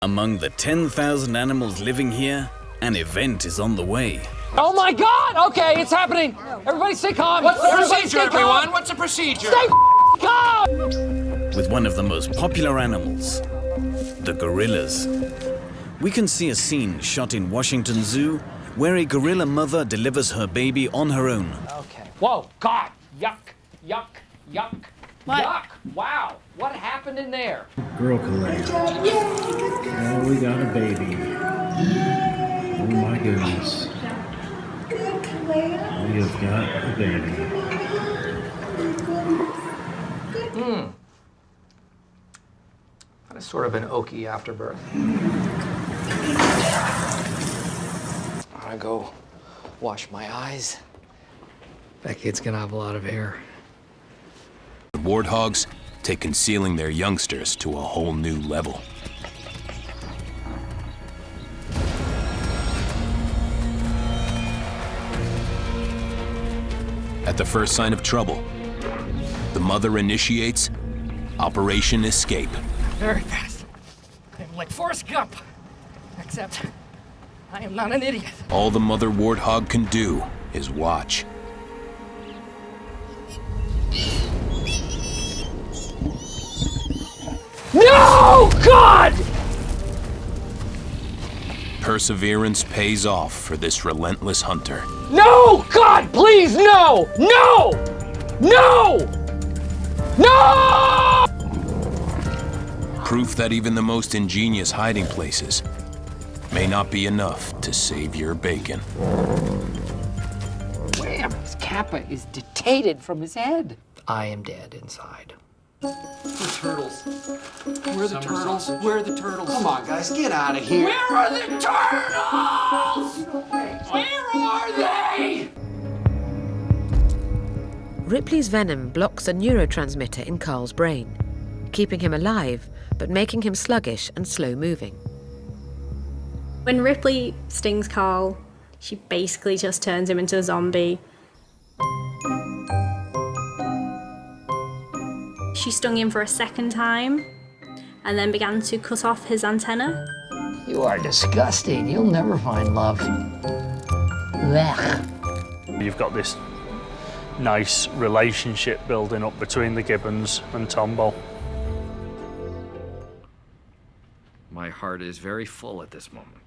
Among the 10,000 animals living here, an event is on the way. Oh my God! Okay, it's happening. Everybody stay calm. What's the procedure, everyone? What's the procedure? Stay calm! With one of the most popular animals, the gorillas. We can see a scene shot in Washington Zoo where a gorilla mother delivers her baby on her own. Okay. Whoa, God! Yuck! Yuck! Yuck! What? Yuck! Wow! What happened in there? Girl Kalea. Oh, we got a baby. Oh my goodness. We have got a baby. That is sort of an oaky afterbirth. I'm gonna go wash my eyes. That kid's gonna have a lot of hair. The warthogs take concealing their youngsters to a whole new level. At the first sign of trouble, the mother initiates Operation Escape. Very fast. I'm like Forrest Gump. Except, I am not an idiot. All the mother warthog can do is watch. No! God! Perseverance pays off for this relentless hunter. No! God, please, no! No! No! No! Proof that even the most ingenious hiding places may not be enough to save your bacon. Wham! His kappa is detated from his head. I am dead inside. The turtles. Where are the turtles? Where are the turtles? Come on, guys, get out of here. Where are the turtles? Where are they? Ripley's venom blocks a neurotransmitter in Carl's brain, keeping him alive, but making him sluggish and slow-moving. When Ripley stings Carl, she basically just turns him into a zombie. She stung him for a second time and then began to cut off his antenna. You are disgusting. You'll never find love. Blech. You've got this nice relationship building up between the Gibbons and Tombo. My heart is very full at this moment.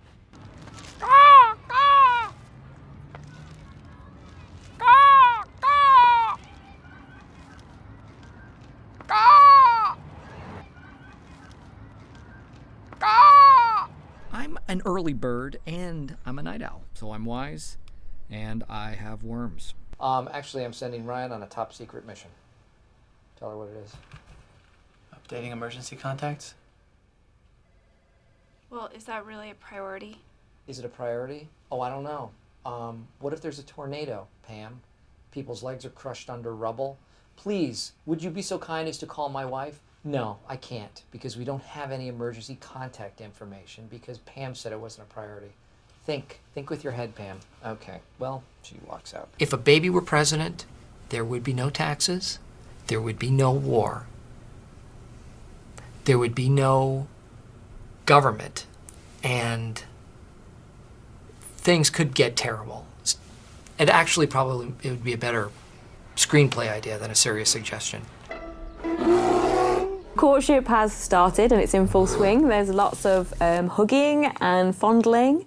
I'm an early bird and I'm a night owl, so I'm wise and I have worms. Actually, I'm sending Ryan on a top secret mission. Tell her what it is. Updating emergency contacts? Well, is that really a priority? Is it a priority? Oh, I don't know. What if there's a tornado, Pam? People's legs are crushed under rubble. Please, would you be so kind as to call my wife? No, I can't, because we don't have any emergency contact information, because Pam said it wasn't a priority. Think with your head, Pam. Okay, well, she walks out. If a baby were president, there would be no taxes, there would be no war, there would be no government, and things could get terrible. And actually, probably, it would be a better screenplay idea than a serious suggestion. Courtship has started and it's in full swing. There's lots of hugging and fondling.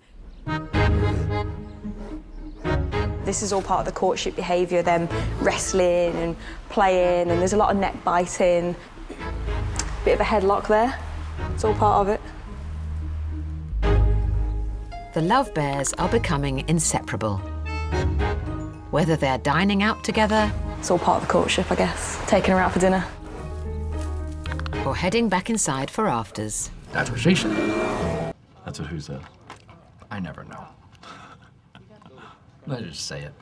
This is all part of the courtship behaviour, them wrestling and playing, and there's a lot of neck biting. Bit of a headlock there. It's all part of it. The love bears are becoming inseparable. Whether they're dining out together... It's all part of the courtship, I guess. Taking her out for dinner. Or heading back inside for afters. That's what she said. That's what who said? I never know. Let's just say it.